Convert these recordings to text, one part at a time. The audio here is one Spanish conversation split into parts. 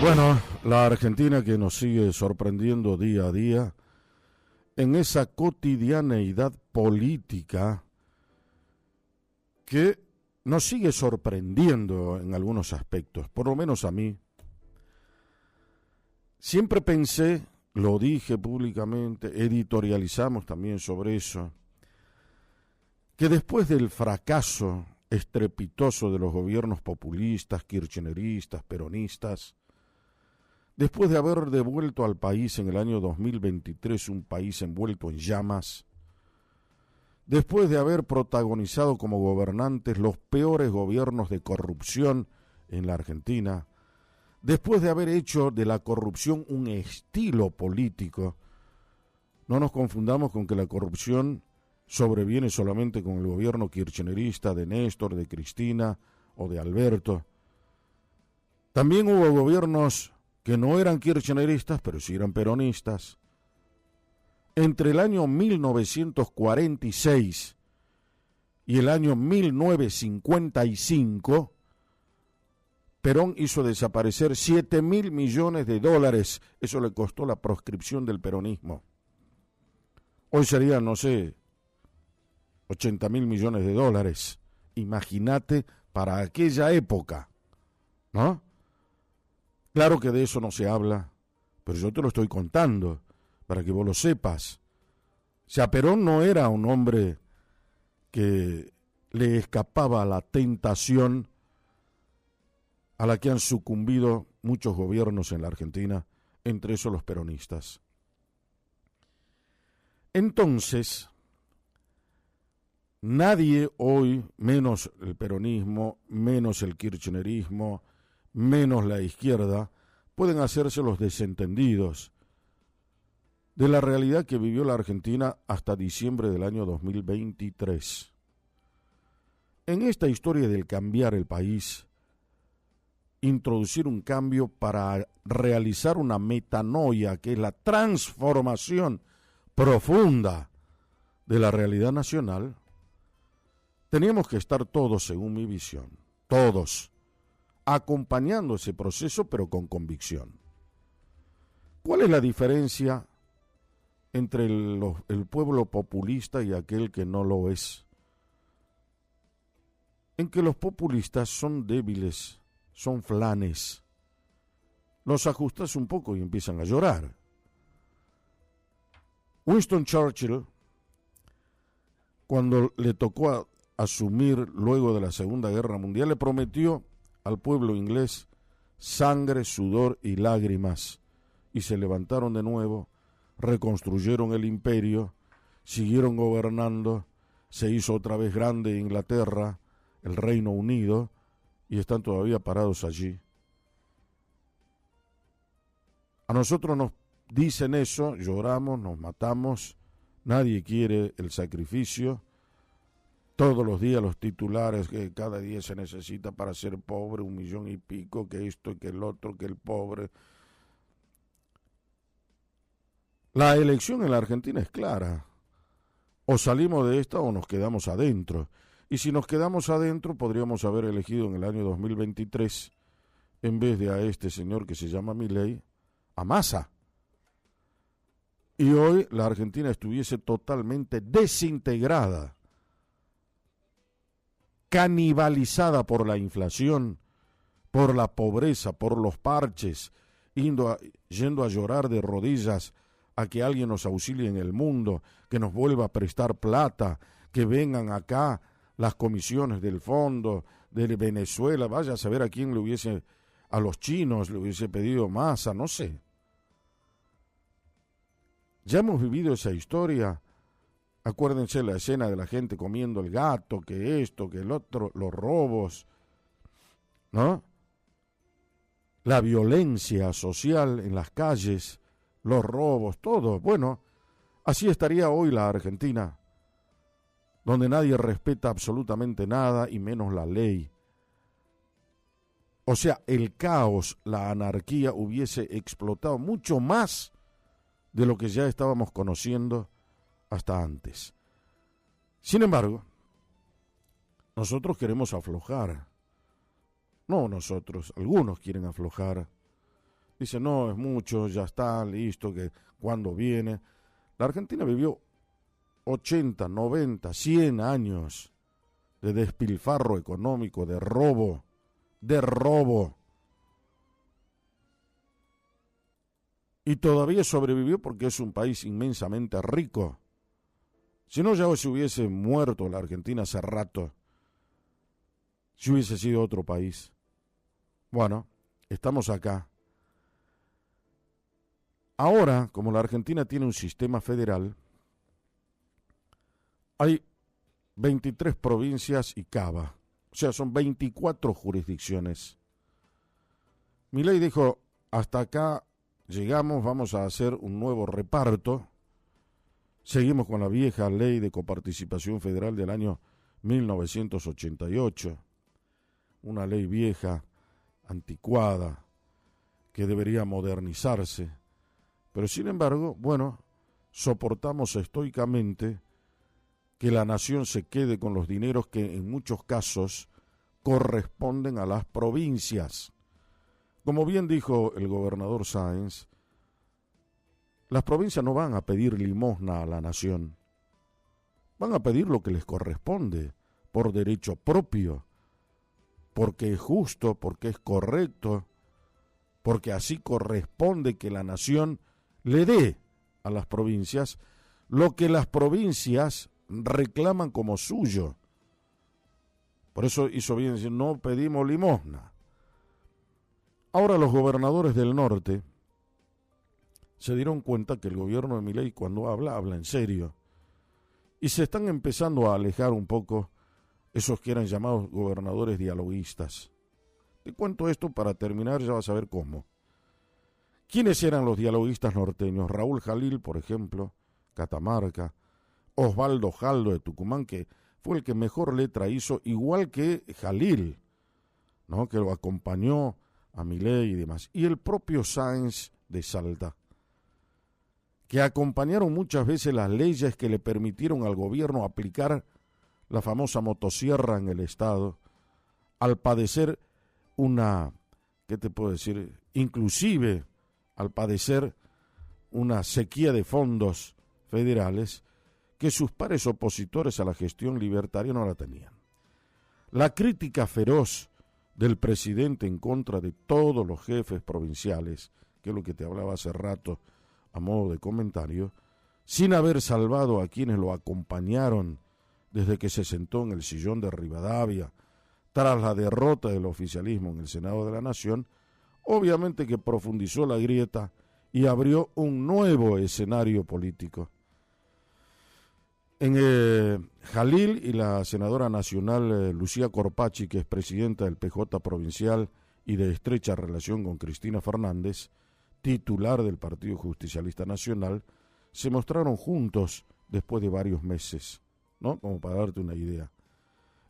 Bueno, la Argentina que nos sigue sorprendiendo día a día en esa cotidianeidad política que nos sigue sorprendiendo en algunos aspectos, por lo menos a mí. Siempre pensé, lo dije públicamente, editorializamos también sobre eso, que después del fracaso estrepitoso de los gobiernos populistas, kirchneristas, peronistas, después de haber devuelto al país en el año 2023 un país envuelto en llamas, después de haber protagonizado como gobernantes los peores gobiernos de corrupción en la Argentina, después de haber hecho de la corrupción un estilo político, no nos confundamos con que la corrupción sobreviene solamente con el gobierno kirchnerista de Néstor, de Cristina o de Alberto. También hubo gobiernos que no eran kirchneristas, pero sí eran peronistas. Entre el año 1946 y el año 1955, Perón hizo desaparecer 7.000 millones de dólares. Eso le costó la proscripción del peronismo. Hoy serían, no sé, 80.000 millones de dólares. Imagínate para aquella época, ¿no? Claro que de eso no se habla, pero yo te lo estoy contando para que vos lo sepas. O sea, Perón no era un hombre que le escapaba a la tentación a la que han sucumbido muchos gobiernos en la Argentina, entre esos los peronistas. Entonces, nadie hoy, menos el peronismo, menos el kirchnerismo, menos la izquierda, pueden hacerse los desentendidos de la realidad que vivió la Argentina hasta diciembre del año 2023. En esta historia del cambiar el país, introducir un cambio para realizar una metanoia, que es la transformación profunda de la realidad nacional, teníamos que estar todos, según mi visión, todos, acompañando ese proceso, pero con convicción. ¿Cuál es la diferencia entre el pueblo populista y aquel que no lo es? En que los populistas son débiles, son flanes. Los ajustas un poco y empiezan a llorar. Winston Churchill, cuando le tocó asumir luego de la Segunda Guerra Mundial, le prometió al pueblo inglés sangre, sudor y lágrimas, y se levantaron de nuevo, reconstruyeron el imperio, siguieron gobernando, se hizo otra vez grande Inglaterra, el Reino Unido, y están todavía parados allí. A nosotros nos dicen eso, lloramos, nos matamos, nadie quiere el sacrificio. Todos los días los titulares que cada día se necesita para ser pobre, 1 millón y pico, que esto y que el otro, que el pobre. La elección en la Argentina es clara. O salimos de esta o nos quedamos adentro. Y si nos quedamos adentro, podríamos haber elegido en el año 2023, en vez de a este señor que se llama Milei, a Massa. Y hoy la Argentina estuviese totalmente desintegrada, canibalizada por la inflación, por la pobreza, por los parches, yendo a llorar de rodillas a que alguien nos auxilie en el mundo, que nos vuelva a prestar plata, que vengan acá las comisiones del fondo, de Venezuela, vaya a saber a quién le hubiese, a los chinos le hubiese pedido Massa, no sé. Ya hemos vivido esa historia. Acuérdense la escena de la gente comiendo el gato, que esto, que el otro, los robos, ¿no? La violencia social en las calles, los robos, todo. Bueno, así estaría hoy la Argentina, donde nadie respeta absolutamente nada y menos la ley. O sea, el caos, la anarquía hubiese explotado mucho más de lo que ya estábamos conociendo hasta antes. Sin embargo, nosotros queremos aflojar. No nosotros, algunos quieren aflojar. Dice, no, es mucho, ya está, listo, que cuando viene. La Argentina vivió 80, 90, 100 años de despilfarro económico, de robo. Y todavía sobrevivió porque es un país inmensamente rico. Si no, ya se hubiese muerto la Argentina hace rato. Si hubiese sido otro país. Bueno, estamos acá. Ahora, como la Argentina tiene un sistema federal, hay 23 provincias y Cava. O sea, son 24 jurisdicciones. Milei dijo, hasta acá llegamos, vamos a hacer un nuevo reparto. Seguimos con la vieja ley de coparticipación federal del año 1988. Una ley vieja, anticuada, que debería modernizarse. Pero sin embargo, bueno, soportamos estoicamente que la nación se quede con los dineros que en muchos casos corresponden a las provincias. Como bien dijo el gobernador Sáenz, las provincias no van a pedir limosna a la nación, van a pedir lo que les corresponde por derecho propio, porque es justo, porque es correcto, porque así corresponde que la nación le dé a las provincias lo que las provincias reclaman como suyo. Por eso hizo bien decir, no pedimos limosna. Ahora los gobernadores del norte se dieron cuenta que el gobierno de Milei cuando habla en serio. Y se están empezando a alejar un poco esos que eran llamados gobernadores dialoguistas. Te cuento esto para terminar, ya vas a ver cómo. ¿Quiénes eran los dialoguistas norteños? Raúl Jalil, por ejemplo, Catamarca, Osvaldo Jaldo de Tucumán, que fue el que mejor letra hizo, igual que Jalil, ¿no?, que lo acompañó a Milei y demás. Y el propio Sáenz de Salta, que acompañaron muchas veces las leyes que le permitieron al gobierno aplicar la famosa motosierra en el Estado, al padecer una, ¿qué te puedo decir?, inclusive al padecer una sequía de fondos federales que sus pares opositores a la gestión libertaria no la tenían. La crítica feroz del presidente en contra de todos los jefes provinciales, que es lo que te hablaba hace rato a modo de comentario, sin haber salvado a quienes lo acompañaron desde que se sentó en el sillón de Rivadavia, tras la derrota del oficialismo en el Senado de la Nación, obviamente que profundizó la grieta y abrió un nuevo escenario político. En Jalil y la senadora nacional Lucía Corpachi, que es presidenta del PJ provincial y de estrecha relación con Cristina Fernández, titular del Partido Justicialista Nacional, se mostraron juntos después de varios meses, ¿no?, como para darte una idea.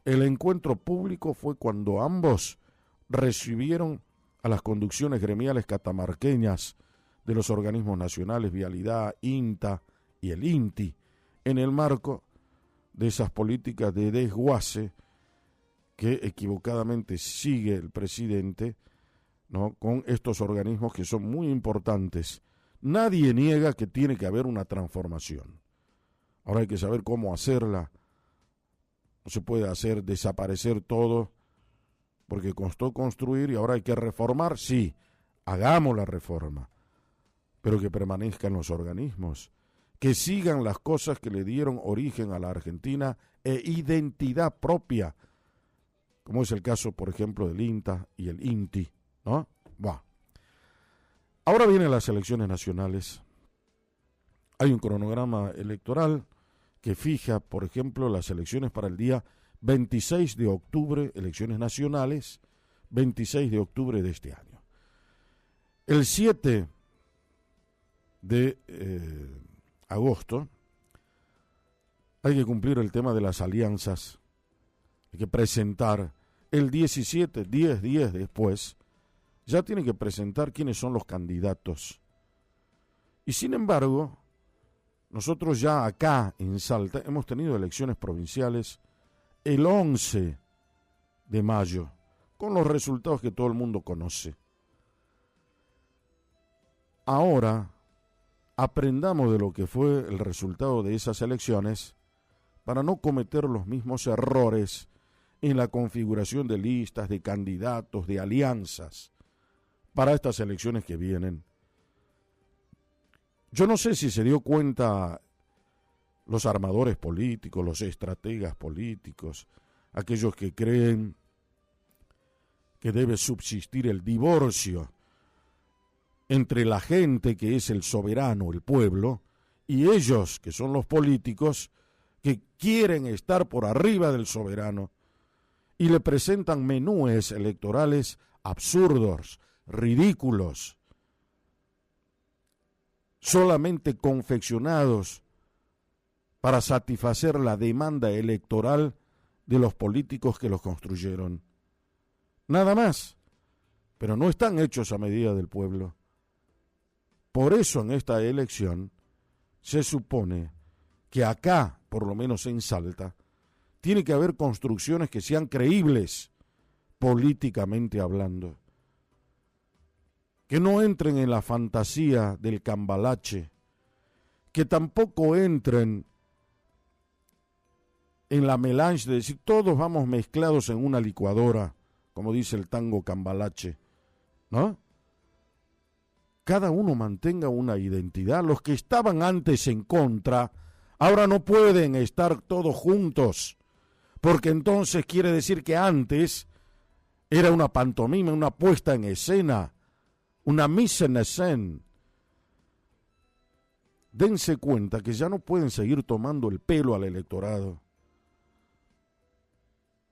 El encuentro público fue cuando ambos recibieron a las conducciones gremiales catamarqueñas de los organismos nacionales Vialidad, INTA y el INTI, en el marco de esas políticas de desguace que equivocadamente sigue el presidente, ¿no?, con estos organismos que son muy importantes. Nadie niega que tiene que haber una transformación. Ahora hay que saber cómo hacerla. No se puede hacer desaparecer todo porque costó construir y ahora hay que reformar. Sí, hagamos la reforma, pero que permanezcan los organismos, que sigan las cosas que le dieron origen a la Argentina e identidad propia, como es el caso, por ejemplo, del INTA y el INTI, ¿no? Bah. Ahora vienen las elecciones nacionales. Hay un cronograma electoral que fija, por ejemplo, las elecciones para el día 26 de octubre, elecciones nacionales, 26 de octubre de este año. El 7 de agosto hay que cumplir el tema de las alianzas, hay que presentar el 17, 10 días después, ya tienen que presentar quiénes son los candidatos. Y sin embargo, nosotros ya acá en Salta hemos tenido elecciones provinciales el 11 de mayo, con los resultados que todo el mundo conoce. ahora aprendamos de lo que fue el resultado de esas elecciones para no cometer los mismos errores en la configuración de listas, de candidatos, de alianzas para estas elecciones que vienen. Yo no sé si se dio cuenta los armadores políticos, los estrategas políticos, aquellos que creen que debe subsistir el divorcio entre la gente que es el soberano, el pueblo, y ellos, que son los políticos, que quieren estar por arriba del soberano, y le presentan menúes electorales absurdos, ridículos, solamente confeccionados para satisfacer la demanda electoral de los políticos que los construyeron. Nada más, pero no están hechos a medida del pueblo. Por eso en esta elección se supone que acá, por lo menos en Salta, tiene que haber construcciones que sean creíbles, políticamente hablando. Que no entren en la fantasía del cambalache, que tampoco entren en la melange de decir todos vamos mezclados en una licuadora, como dice el tango cambalache, ¿no? Cada uno mantenga una identidad. Los que estaban antes en contra, ahora no pueden estar todos juntos, porque entonces quiere decir que antes era una pantomima, una puesta en escena, una mise en scène. Dense cuenta que ya no pueden seguir tomando el pelo al electorado.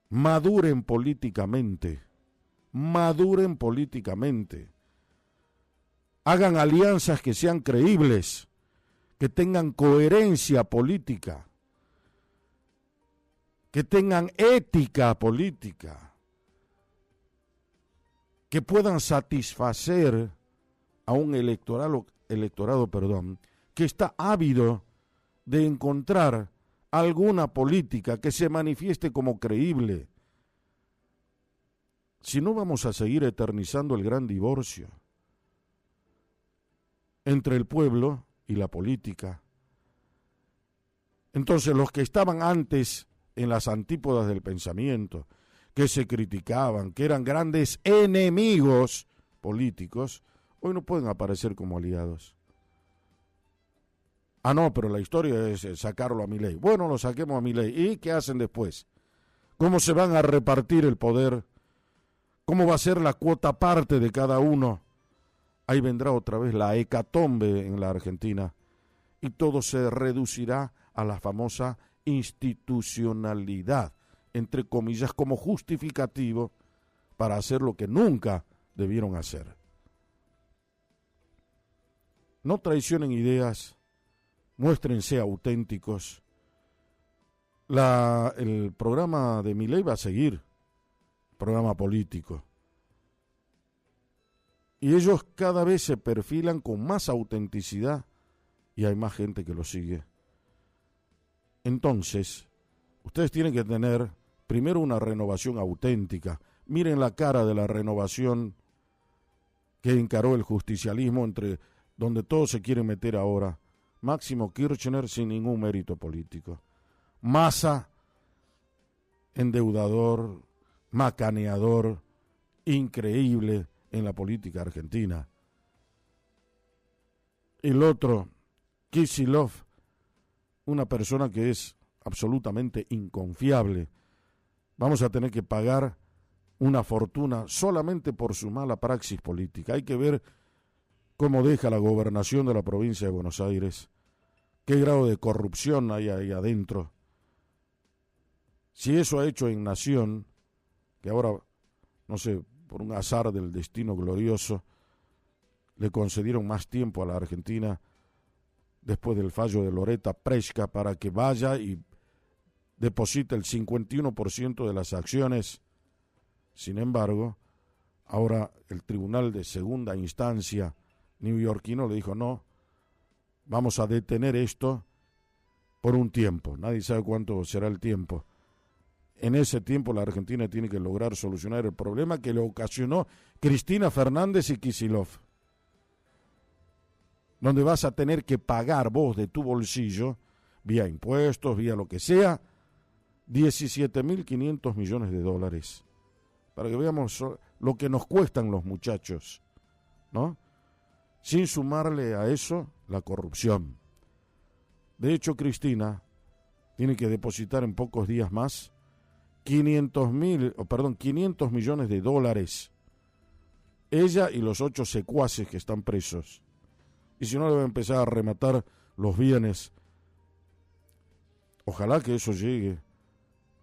Maduren políticamente, maduren políticamente. Hagan alianzas que sean creíbles, que tengan coherencia política, que tengan ética política, que puedan satisfacer a un electorado, que está ávido de encontrar alguna política que se manifieste como creíble. Si no, vamos a seguir eternizando el gran divorcio entre el pueblo y la política. Entonces los que estaban antes en las antípodas del pensamiento, que se criticaban, que eran grandes enemigos políticos, hoy no pueden aparecer como aliados. Ah, no, pero la historia es sacarlo a Milei. Bueno, lo saquemos a Milei. ¿Y qué hacen después? ¿Cómo se van a repartir el poder? ¿Cómo va a ser la cuota parte de cada uno? Ahí vendrá otra vez la hecatombe en la Argentina y todo se reducirá a la famosa institucionalidad, entre comillas, como justificativo para hacer lo que nunca debieron hacer. No traicionen ideas, muéstrense auténticos. El programa de Milei va a seguir, programa político. Y ellos cada vez se perfilan con más autenticidad y hay más gente que lo sigue. Entonces, ustedes tienen que tener primero una renovación auténtica. Miren la cara de la renovación que encaró el justicialismo, entre donde todos se quieren meter ahora. Máximo Kirchner sin ningún mérito político. Massa, endeudador, macaneador, increíble en la política argentina. El otro, Kicillof, una persona que es absolutamente inconfiable. Vamos a tener que pagar una fortuna solamente por su mala praxis política. Hay que ver cómo deja la gobernación de la provincia de Buenos Aires, qué grado de corrupción hay ahí adentro. Si eso ha hecho en Nación, que ahora, no sé, por un azar del destino glorioso, le concedieron más tiempo a la Argentina después del fallo de Loreta Preschka para que vaya y deposite el 51% de las acciones. Sin embargo, ahora el Tribunal de Segunda Instancia neoyorquino le dijo no, vamos a detener esto por un tiempo. Nadie sabe cuánto será el tiempo. En ese tiempo la Argentina tiene que lograr solucionar el problema que le ocasionó Cristina Fernández y Kicillof. donde vas a tener que pagar vos de tu bolsillo, vía impuestos, vía lo que sea, 17.500 millones de dólares. Para que veamos lo que nos cuestan los muchachos, ¿no? Sin sumarle a eso la corrupción. De hecho, Cristina tiene que depositar en pocos días más 500 millones de dólares. Ella y los 8 secuaces que están presos. Y si no, le va a empezar a rematar los bienes. Ojalá que eso llegue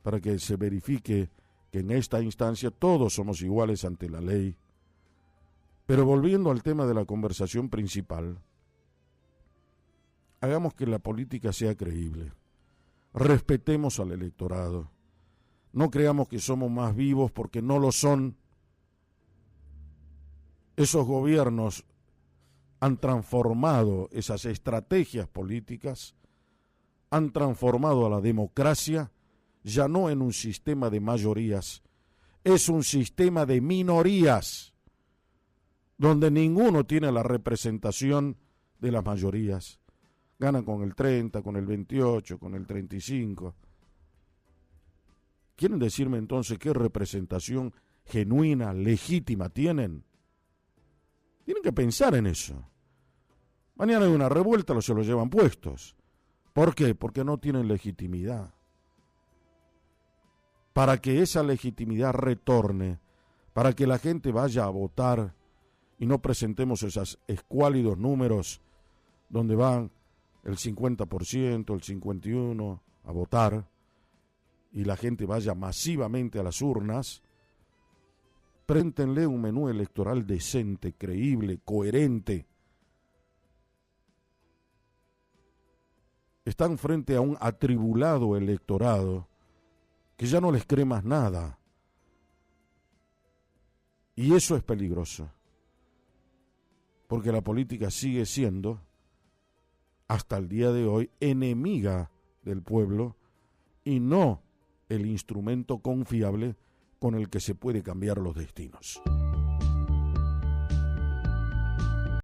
para que se verifique que en esta instancia todos somos iguales ante la ley. Pero volviendo al tema de la conversación principal, hagamos que la política sea creíble. Respetemos al electorado. No creamos que somos más vivos porque no lo son. Esos gobiernos han transformado esas estrategias políticas, han transformado a la democracia ya no en un sistema de mayorías, es un sistema de minorías, donde ninguno tiene la representación de las mayorías. Ganan con el 30, con el 28, con el 35. ¿Quieren decirme entonces qué representación genuina, legítima tienen? Tienen que pensar en eso. Mañana hay una revuelta, se los llevan puestos. ¿Por qué? Porque no tienen legitimidad. Para que esa legitimidad retorne, para que la gente vaya a votar y no presentemos esos escuálidos números donde van el 50%, el 51% a votar y la gente vaya masivamente a las urnas, preséntenle un menú electoral decente, creíble, coherente. Están frente a un atribulado electorado que ya no les cree más nada. Y eso es peligroso, porque la política sigue siendo, hasta el día de hoy, enemiga del pueblo y no el instrumento confiable con el que se puede cambiar los destinos.